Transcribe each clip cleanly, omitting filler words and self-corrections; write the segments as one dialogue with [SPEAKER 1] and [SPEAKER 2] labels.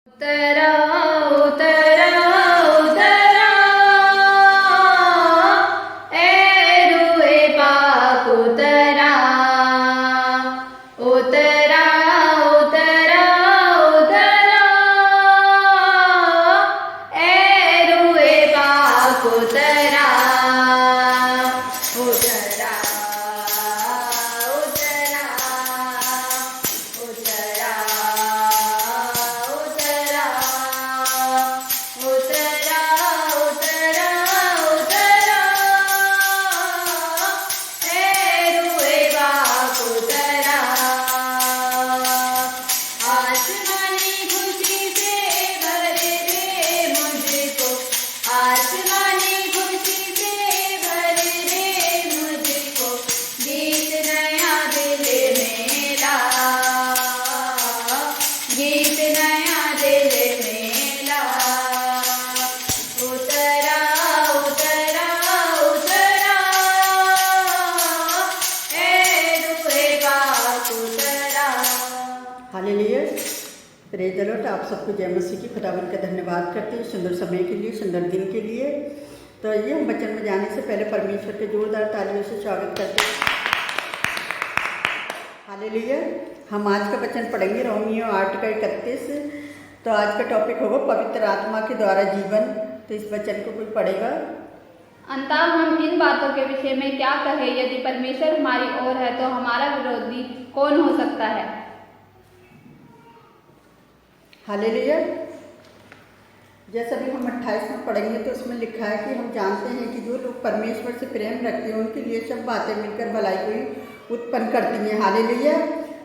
[SPEAKER 1] उतरा उतरा उतरा ए रूए पाक उतरा उतरा उतरा उतरा ए रूए पाक उतरा उतरा उतरा उतरा उतरा उतरा उतरा उतरा ए रूए पाक उतरा आसमानी खुशी से भर दे मुझको आसमानी खुशी से भर दे मुझको गीत नया दिल मेरा गीत नया दिल मेरा उतरा उतरा उतरा ए रूए पाक उतरा।
[SPEAKER 2] हालेलुया। Praise the Lord. आप सबको जय मसीह की खुदावंद का धन्यवाद करते हैं सुंदर समय के लिए, सुंदर दिन के लिए। तो ये हम वचन में जाने से पहले परमेश्वर के जोरदार तालियों से स्वागत करते हैं। हालेलुया। हम आज का वचन पढ़ेंगे रोमियो 8:31। तो आज का टॉपिक होगा पवित्र आत्मा के द्वारा जीवन। तो इस वचन को कोई पढ़ेगा।
[SPEAKER 1] अंततः हम इन बातों के विषय में क्या कहें? यदि परमेश्वर हमारी ओर है तो हमारा विरोधी कौन हो सकता है?
[SPEAKER 2] हालेलुया। जैसा भी हम 28 में पढ़ेंगे तो उसमें लिखा है कि हम जानते हैं कि जो लोग परमेश्वर से प्रेम रखते हैं उनके लिए सब बातें मिलकर भलाई को उत्पन्न करती हैं। हालेलुया।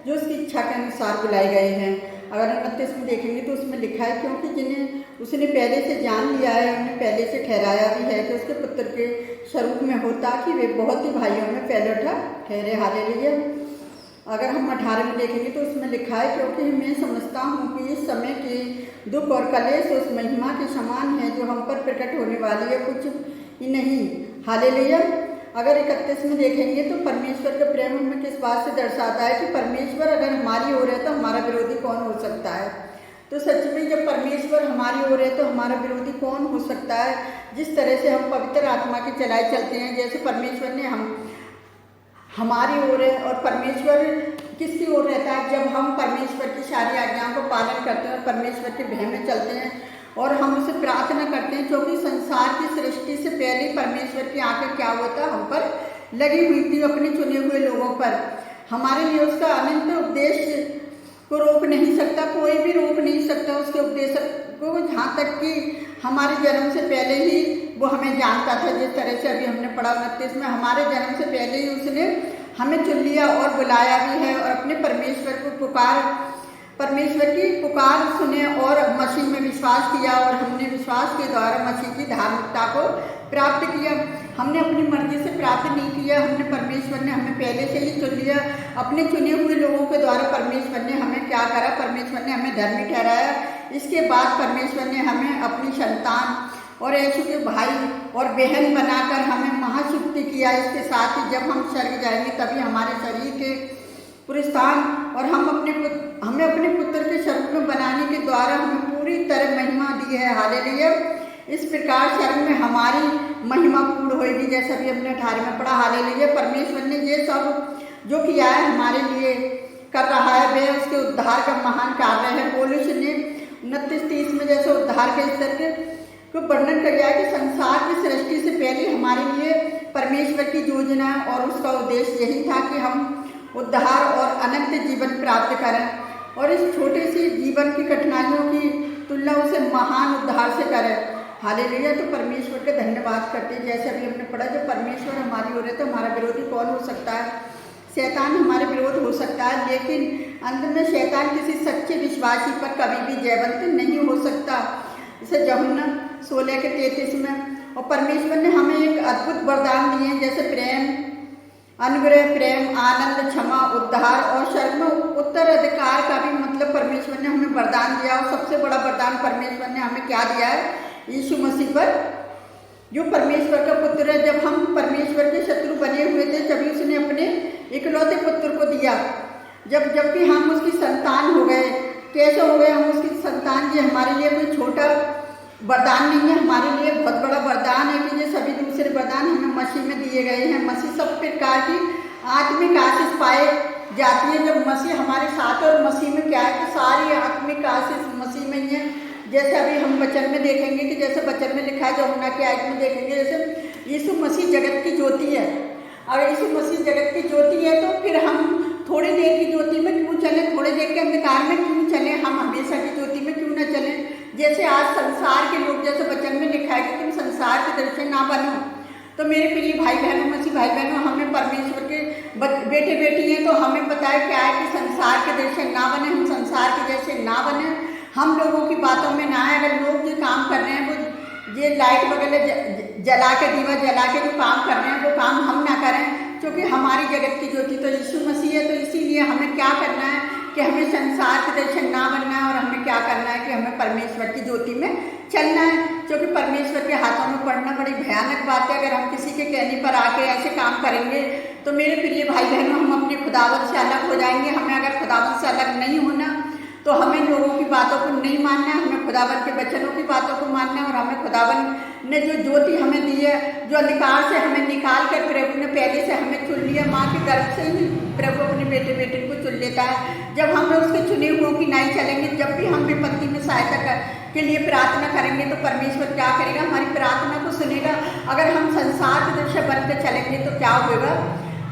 [SPEAKER 2] जो उसकी इच्छा के अनुसार बुलाए गए हैं। अगर 29 में देखेंगे तो उसमें लिखा है क्योंकि जिन्हें उसने पहले से जान लिया है उन्हें पहले से ठहराया भी है कि उसके पुत्र के स्वरूप में हो ताकि वे बहुत ही भाइयों में पहलौठा ठहरे। हालेलुया। अगर हम 18 में देखेंगे तो उसमें लिखा है क्योंकि मैं समझता हूँ कि इस समय के दुख और कलेश उस महिमा के समान है जो हम पर प्रकट होने वाली है, कुछ ही नहीं। हालेलुया। अगर 31 में देखेंगे तो परमेश्वर का प्रेम हमें किस बात से दर्शाता है कि परमेश्वर अगर हमारी ओर है तो हमारा विरोधी कौन हो सकता है। तो सच में जब परमेश्वर हमारी ओर है तो हमारा विरोधी कौन हो सकता है। जिस तरह से हम पवित्र आत्मा के चलाए चलते हैं, जैसे परमेश्वर ने हमारी ओर है और परमेश्वर किसकी ओर रहता है? जब हम परमेश्वर की सारी आज्ञाओं को पालन करते हैं और परमेश्वर के भय में चलते हैं और हम उसे प्रार्थना करते हैं, क्योंकि संसार की सृष्टि से पहले परमेश्वर की आंखें क्या हुआ था, हम पर लगी हुई थी, अपने चुने हुए लोगों पर। हमारे लिए उसका अनंत उपदेश को रोक नहीं सकता, कोई भी रोक नहीं सकता उसके उपदेश को, जहाँ तक कि हमारे जन्म से पहले ही वो हमें जानता था। जिस तरह से अभी हमने पढ़ा 29 में, हमारे जन्म से पहले ही उसने हमें चुन लिया और बुलाया भी है और अपने परमेश्वर की पुकार सुने और मसीह में विश्वास किया और हमने विश्वास के द्वारा मसीह की धार्मिकता को प्राप्त किया। हमने अपनी मर्जी से प्राप्त नहीं किया, हमने परमेश्वर ने हमें पहले से ही चुन लिया। अपने चुने हुए लोगों के द्वारा परमेश्वर ने हमें क्या करा? परमेश्वर ने हमें धर्मी ठहराया। इसके बाद परमेश्वर ने हमें अपनी संतान और यीशु के भाई और बहन बनाकर हमें महाशक्ति किया। इसके साथ ही जब हम स्वर्ग जाएंगे तभी हमारे शरीर के पुरस्तान और हमें अपने पुत्र के स्वरूप में बनाने के द्वारा हमें पूरी तरह महिमा दी है। हालेलुया। इस प्रकार स्वर्ग में हमारी महिमा पूर्ण होगी, जैसा भी हमने 18 में पढ़ा। हालेलुया। परमेश्वर ने ये सब जो किया है हमारे लिए कर रहा है, वह उसके उद्धार का महान कार्य है। पौलुस ने 29-30 में जैसे उद्धार के स्तर को वर्णन कर गया कि संसार की सृष्टि से पहले हमारे लिए परमेश्वर की योजना और उसका उद्देश्य यही था कि हम उद्धार और अनंत जीवन प्राप्त करें और इस छोटे से जीवन की कठिनाइयों की तुलना उसे महान उद्धार से करें। हालेलुया। तो परमेश्वर का धन्यवाद करते हैं। जैसे अभी हमने पढ़ा, जब परमेश्वर हमारी ओर है तो हमारा विरोधी कौन हो सकता है? शैतान हमारे विरोध हो सकता है, लेकिन अंत में शैतान किसी सच्चे विश्वासी पर कभी भी जयवंत नहीं हो सकता। जैसे यूहन्ना 16:33 में। और परमेश्वर ने हमें एक अद्भुत वरदान दिए हैं, जैसे प्रेम, अनुग्रह, प्रेम, आनंद, क्षमा, उद्धार और स्वर्ग में उत्तराधिकार का भी मतलब परमेश्वर ने हमें वरदान दिया। और सबसे बड़ा वरदान परमेश्वर ने हमें क्या दिया है? यीशु मसीह पर, जो परमेश्वर का पुत्र है। जब हम परमेश्वर के शत्रु बने हुए थे तभी उसने अपने इकलौते पुत्र को दिया। जबकि हम उसकी संतान हो गए, कैसे हो गए हम उसकी संतान। ये हमारे लिए कोई छोटा वरदान नहीं है, हमारे लिए बहुत बड़ा वरदान है कि ये सभी दूसरे वरदान हमें मसीह में दिए गए हैं। मसीह सब प्रकार की आत्मिक आशीष पाए जाती है जब मसीह हमारे साथ है। और मसीह में क्या है कि सारी आत्मिक आशीष मसीह में ही है। जैसे अभी हम वचन में देखेंगे कि जैसे वचन में लिखा है, यूहन्ना की आयत में देखेंगे, जैसे यीशु मसीह जगत की ज्योति है। अगर यीशु मसीह जगत की ज्योति है तो फिर हम थोड़ी देर की ज्योति में क्यों चले, थोड़े देर के अंधकार में क्यों चले, हम हमेशा की ज्योति में क्यों न चले। जैसे आज संसार के लोग, जैसे वचन में लिखा है कि तुम संसार के दृश्य ना बनो। तो मेरे प्रिय भाई बहनों, मसीह भाई बहनों, हमें परमेश्वर के बेटे बेटी हैं तो हमें पता है क्या है कि संसार के जैसे ना बने, हम संसार के जैसे ना बने, हम लोगों की बातों में ना आए। अगर लोग जो काम कर रहे हैं वो ये लाइट वगैरह जला के, दीवा जला के जो काम कर रहे हैं वो काम हम ना करें, क्योंकि हमारी जगत की ज्योति तो यीशु मसीह है। तो इसीलिए हमें क्या करना है कि हमें संसार के दर्शन ना बनना है, और हमें क्या करना है कि हमें परमेश्वर की ज्योति में चलना है। क्योंकि परमेश्वर के हाथों में पड़ना बड़ी भयानक बात है। अगर हम किसी के कहने पर आके ऐसे काम करेंगे तो मेरे प्रिय भाई बहनों, हम अपने खुदावंत से अलग हो जाएंगे। हमें अगर खुदावंत से अलग नहीं होना तो हमें लोगों की बातों को नहीं मानना है, हमें खुदावन के वचनों की बातों को मानना है। और हमें खुदावन ने जो ज्योति हमें दी है, जो अंधकार से हमें निकाल कर प्रभु ने पहले से हमें चुन लिया, माँ के गर्भ से ही प्रभु अपने बेटे बेटे को चुन लेता है। जब हम लोग उसके चुने हुओं की नहीं चलेंगे, जब भी हम विपत्ति में सहायता के लिए प्रार्थना करेंगे तो परमेश्वर क्या करेगा, हमारी प्रार्थना को सुनेगा। अगर हम संसार के दृश्य बनकर चलेंगे तो क्या होगा,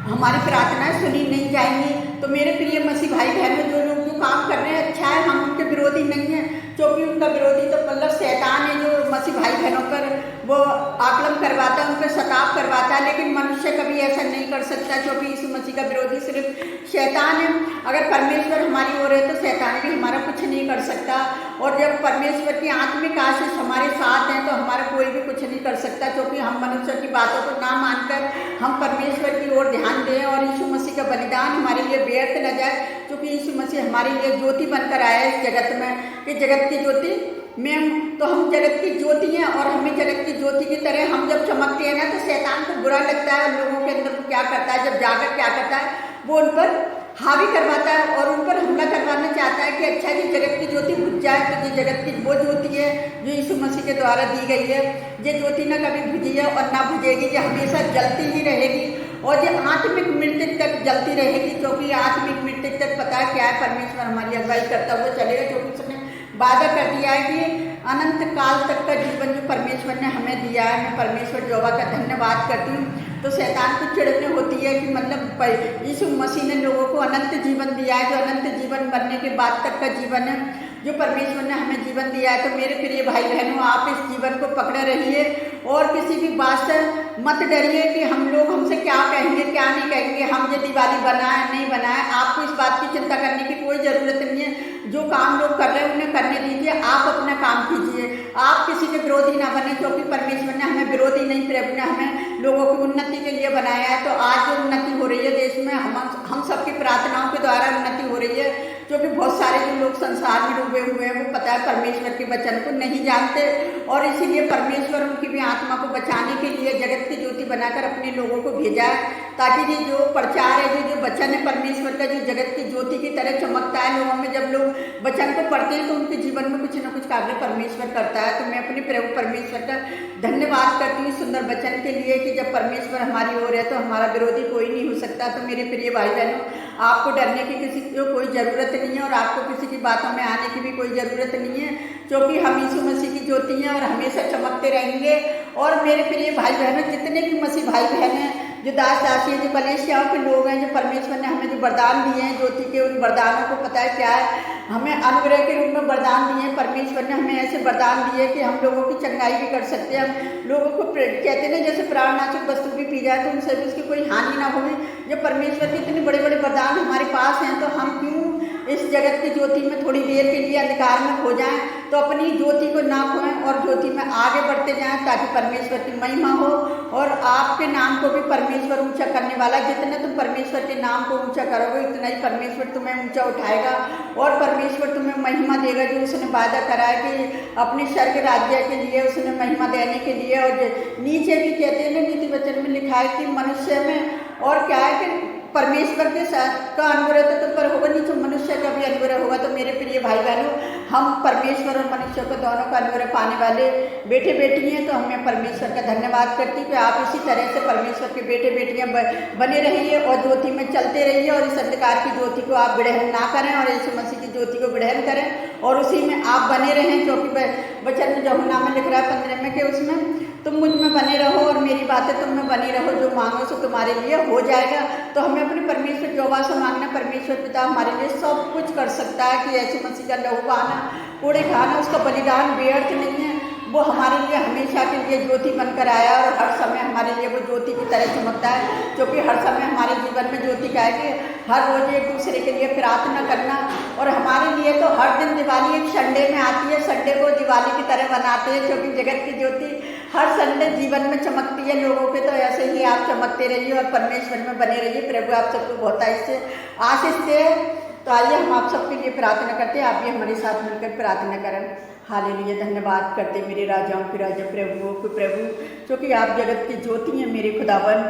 [SPEAKER 2] हमारी प्रार्थनाएं सुनी नहीं जाएंगी। तो मेरे प्रिय मसीह भाई बहनों, जो लोग जो काम कर रहे हैं अच्छा है, हम उनके विरोधी नहीं हैं, क्योंकि उनका विरोधी तो मतलब शैतान है, जो मसीह भाई बहनों पर वो आकलन करवाता है, उनका सताव करवाता है। लेकिन मनुष्य कभी ऐसा नहीं कर सकता, क्योंकि यीशु मसीह का विरोधी सिर्फ शैतान है। अगर परमेश्वर हमारी ओर है तो शैतान भी हमारा कुछ नहीं कर सकता। और जब परमेश्वर की आत्मिक आशीष हमारे साथ हैं तो हमारा कोई भी कुछ नहीं कर सकता, क्योंकि हम मनुष्य की बातों को ना मानकर हम परमेश्वर की ओर ध्यान दें और यीशु मसीह का बलिदान हमारे लिए व्यर्थ न जाए। क्योंकि यीशु मसीह हमारे लिए ज्योति बनकर आया है इस जगत में, कि जगत की ज्योति में, तो हम जगत की ज्योति हैं। और हमें जगत की ज्योति की तरह हम जब चमकते हैं ना तो शैतान को बुरा लगता है। लोगों के अंदर क्या करता है, जब जाकर क्या करता है, वो उन पर हावी करवाता है और उन पर हमला करवाना चाहता है कि अच्छा जी जगत की ज्योति बुझ जाए। तो ये जगत की वो ज्योति है जो यीशु मसीह के द्वारा दी गई है। ये ज्योति ना कभी बुझी है और ना बुझेगी, ये हमेशा जलती ही रहेगी और ये आत्मिक मृत्यु तक जलती रहेगी। क्योंकि आत्मिक मृत्यु तक पता है क्या है, परमेश्वर हमारी अगुवाई करता हुआ चलेगा, क्योंकि उसने वादा कर दिया है कि अनंत काल तक का जीवन जो परमेश्वर ने हमें दिया है। मैं परमेश्वर यहोवा का धन्यवाद करती हूँ। तो शैतान को चिढ़ने होती है कि मतलब यीशु मसीह ने लोगों को अनंत जीवन दिया है, जो अनंत जीवन बनने के बाद तक का जीवन है, जो परमेश्वर ने हमें जीवन दिया है। तो मेरे प्रिय भाई बहनों, आप इस जीवन को पकड़े रहिए और किसी भी बात से मत डरिए कि हम लोग हमसे क्या कहेंगे क्या नहीं कहेंगे, हम ये दिवाली बनाए नहीं बनाए। आपको इस बात की चिंता करने की कोई ज़रूरत नहीं है। जो काम लोग कर रहे हैं उन्हें करने दीजिए, आप अपना काम कीजिए। आप किसी के विरोधी ना बने, क्योंकि परमेश्वर ने हमें विरोधी नहीं, प्रभु ने हमें लोगों की उन्नति के लिए बनाया है। तो आज जो उन्नति हो रही है देश में, हम सबकी प्रार्थनाओं के द्वारा उन्नति हो रही है। क्योंकि बहुत सारे जो लोग संसार में डूबे हुए हैं वो पता है परमेश्वर के वचन को नहीं जानते, और इसीलिए परमेश्वर उनकी भी आत्मा को बचाने के लिए जगत की ज्योति बनाकर अपने लोगों को भेजा है, ताकि ये जो प्रचार है, जो वचन है परमेश्वर का, जो जगत की ज्योति की तरह चमकता है लोगों में। जब लोग वचन को पढ़ते हैं तो उनके जीवन में कुछ न कुछ कार्य परमेश्वर करता है। तो मैं अपने प्रभु परमेश्वर का धन्यवाद करती हूँ सुंदर वचन के लिए, कि जब परमेश्वर हमारी ओर है तो हमारा विरोधी कोई नहीं हो सकता। तो मेरे प्रिय भाई बहनों, आपको डरने की किसी को कोई ज़रूरत नहीं है और आपको किसी की बातों में आने की भी कोई ज़रूरत नहीं है, क्योंकि हम यीशु मसीह की ज्योति हैं और हमेशा चमकते रहेंगे। और मेरे प्रिय भाई बहनों, जितने भी मसीह भाई बहन हैं, जो दास दासी हैं, जो कलीसियाओं के लोग हैं, जो परमेश्वर ने हमें जो वरदान दिए हैं ज्योति के, उन वरदानों को पता है क्या है, हमें अनुग्रह के रूप में वरदान दिए हैं। परमेश्वर ने हमें ऐसे वरदान दिए कि हम लोगों की चंगाई भी कर सकते हैं। हम लोगों को कहते हैं जैसे प्राणनाशक वस्तु भी पी जाए तो उनसे भी उसकी कोई हानि ना होगी। जब परमेश्वर के इतने बड़े बड़े वरदान हमारे पास हैं तो हम क्यों इस जगत की ज्योति में थोड़ी देर के लिए अंधकार में खो जाएं। तो अपनी ज्योति को ना खोएं और ज्योति में आगे बढ़ते जाएं, ताकि परमेश्वर की महिमा हो और आपके नाम को भी परमेश्वर ऊंचा करने वाला। जितना तुम परमेश्वर के नाम को ऊंचा करोगे उतना ही परमेश्वर तुम्हें ऊंचा उठाएगा और परमेश्वर तुम्हें महिमा देगा, जो उसने वादा करा है कि अपने स्वर्ग राज्य के लिए उसने महिमा देने के लिए। और नीचे भी कहते हैं नीति वचन में लिखा है कि मनुष्य में और क्या है कि परमेश्वर के साथ का अनुग्रह तो तुम पर होगा नहीं, तो मनुष्य का भी अनुग्रह होगा। तो मेरे प्रिय भाई बहनों, हम परमेश्वर और मनुष्य को दोनों का अनुग्रह पाने वाले बेटे बेटी हैं। तो हमें परमेश्वर का धन्यवाद करती कि आप इसी तरह से परमेश्वर के बेटे बेटियां बने रहिए और ज्योति में चलते रहिए, और इस अंधकार की ज्योति को आप विड़हन ना करें और यीशु मसीह की ज्योति को विड़हन करें और उसी में आप बने रहें। क्योंकि वचन में यूहन्ना में लिख रहा है 15 में कि उसमें तुम मुझ में बने रहो और मेरी बातें तुम में बनी रहो, जो मांगो सो तुम्हारे लिए हो जाएगा। तो हमें अपने परमेश्वर की आवाज़ से मांगना, परमेश्वर पिता हमारे लिए सब कुछ कर सकता है कि यीशु मसीह का लहू बहाना, कूड़े खाना, उसका बलिदान व्यर्थ नहीं है। वो हमारे लिए हमेशा के लिए ज्योति बनकर आया और हर समय हमारे लिए वो ज्योति की तरह चमकता है। क्योंकि हर समय हमारे जीवन में ज्योति का है कि हर रोज एक दूसरे के लिए प्रार्थना करना, और हमारे लिए तो हर दिन दिवाली एक संडे में आती है, संडे को दिवाली की तरह बनाते हैं, क्योंकि जगत की ज्योति हर संडे जीवन में चमकती है लोगों के। तो ऐसे ही आप चमकते रहिए और परमेश्वर में बने रहिए। प्रभु आप सबको बहुत इससे आशीष दे। तो आइए हम आप सबके लिए प्रार्थना करते हैं, आप भी हमारे साथ मिलकर प्रार्थना करें। हालेलुया, धन्यवाद करते मेरे राजाओं के राजा, प्रभुओं के प्रभु, क्योंकि आप जगत की ज्योति हैं मेरे खुदावन।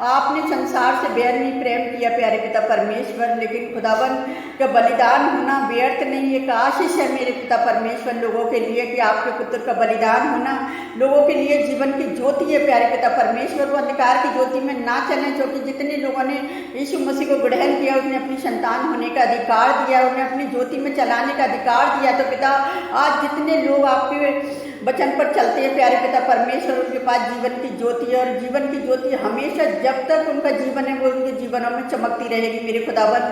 [SPEAKER 2] आपने संसार से बेअदबी प्रेम किया प्यारे पिता परमेश्वर, लेकिन खुदावन का बलिदान होना व्यर्थ नहीं, एक आशीष है मेरे पिता परमेश्वर लोगों के लिए कि आपके पुत्र का बलिदान होना लोगों के लिए जीवन की ज्योति है प्यारे पिता परमेश्वर। वो अंधकार की ज्योति में ना चलें, क्योंकि जितने लोगों ने यीशु मसीह को ग्रहण किया, उसने अपनी संतान होने का अधिकार दिया, उन्हें अपनी ज्योति में चलाने का अधिकार दिया। तो पिता आज जितने लोग आपके वचन पर चलते हैं प्यारे पिता परमेश्वर, उनके पास जीवन की ज्योति है, और जीवन की ज्योति हमेशा जब तक उनका जीवन है वो उनके जीवनों में चमकती रहेगी मेरे खुदावन।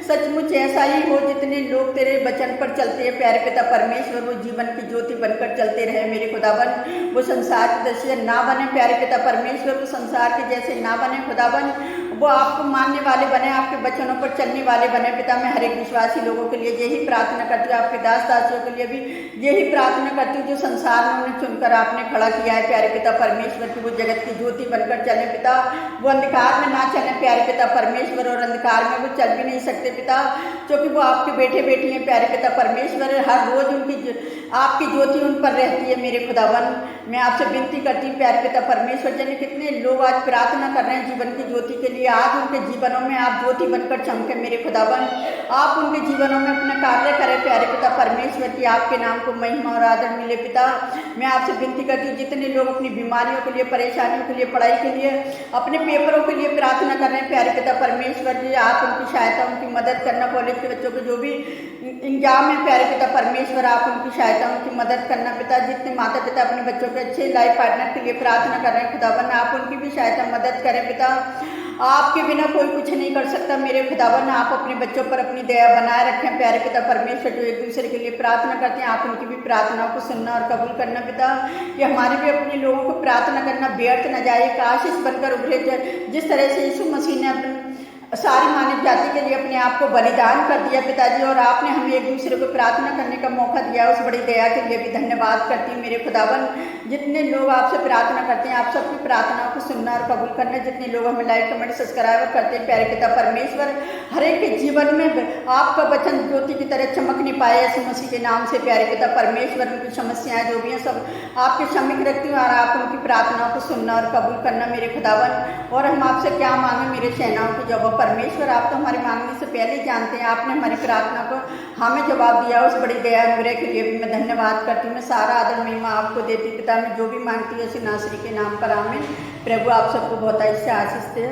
[SPEAKER 2] सचमुच ऐसा ही हो, जितने लोग तेरे वचन पर चलते हैं प्यारे पिता परमेश्वर, वो जीवन की ज्योति बनकर चलते रहे मेरे खुदावन। वो संसार के जैसे ना बने प्यारे पिता परमेश्वर, वो संसार के जैसे ना बने खुदावन, वो आपको मानने वाले बने, आपके वचनों पर चलने वाले बने। पिता मैं हर एक विश्वासी लोगों के लिए यही प्रार्थना करती हूँ, आपके दास दासियों के लिए भी यही प्रार्थना करती हूँ, जो संसार में उन्हें चुनकर आपने खड़ा किया है प्यारे पिता परमेश्वर की वो जगत की ज्योति बनकर चले पिता, वो अंधकार में ना चले प्यारे पिता परमेश्वर, और अंधकार में वो चल भी नहीं सकते पिता, क्योंकि वो आपके बेटे बेटी हैं प्यारे पिता परमेश्वर। हर रोज उनकी आपकी ज्योति उन पर रहती है मेरे खुदावन। मैं आपसे विनती करती हूँ प्यारे पिता परमेश्वर, जने कितने लोग आज प्रार्थना कर रहे हैं जीवन की ज्योति के लिए, आज उनके जीवनों में आप ज्योति बनकर चमके मेरे खुदावन, आप उनके जीवनों में अपना कार्य करें प्यारे पिता परमेश्वर की आपके नाम को महिमा और आदर मिले पिता। मैं आपसे विनती करती हूँ, जितने लोग अपनी बीमारियों के लिए, परेशानियों के लिए, पढ़ाई के लिए, अपने पेपरों के लिए प्रार्थना कर रहे हैं प्यारे पिता परमेश्वर जी, आप उनकी सहायता, उनकी मदद करना। कॉलेज के बच्चों के जो भी एग्जाम है प्यारे पिता परमेश्वर, आप उनकी सहायता, उनकी मदद करना पिता। जितने माता पिता अपने बच्चों के अच्छे लाइफ पार्टनर के लिए प्रार्थना कर रहे हैं खुदावन, आप उनकी भी सहायता मदद करें पिता। आपके बिना कोई कुछ नहीं कर सकता मेरे खुदावन, आप अपने बच्चों पर अपनी दया बनाए रखें प्यारे पिता परमेश्वर, जो एक दूसरे के लिए प्रार्थना करते हैं, आप उनकी भी प्रार्थनाओं को सुनना और कबूल करना पिता, कि हमारे भी अपने लोगों को प्रार्थना करना व्यर्थ न जाए, एक आशीष बनकर उभरे। जिस तरह से यीशु मसीह ने अपने सारी मानव जाति के लिए अपने आप को बलिदान कर दिया पिताजी, और आपने हमें एक दूसरे को प्रार्थना करने का मौका दिया, उस बड़ी दया के लिए भी धन्यवाद करती हूँ मेरे खुदावन। जितने लोग आपसे प्रार्थना करते हैं, आप सबकी प्रार्थनाओं को सुनना और कबूल करना। जितने लोग हमें लाइक कमेंट सब्सक्राइब करते हैं प्यारे पिता परमेश्वर, हर एक के जीवन में आपका वचन ज्योति की तरह चमकने पाए यीशु मसीह के नाम से प्यारे पिता परमेश्वर। उनकी समस्याएं जो भी हैं सब आपके सम्मुख रखती हूँ, और आप उनकी प्रार्थनाओं को सुनना और कबूल करना मेरे खुदावन। और हम आपसे क्या मांगे मेरे सेनाओं के जवाब परमेश्वर, आप तो हमारे मांगने से पहले ही जानते हैं, आपने हमारी प्रार्थना को हमें जवाब दिया, उस बड़ी दया अनुग्रह के लिए भी मैं धन्यवाद करती हूँ। मैं सारा आदर महिमा आपको देती पिता, मैं जो भी मांगती हूँ उसी नासरी के नाम पर आमीन। प्रभु आप सबको बहुत अच्छे आशीष दे।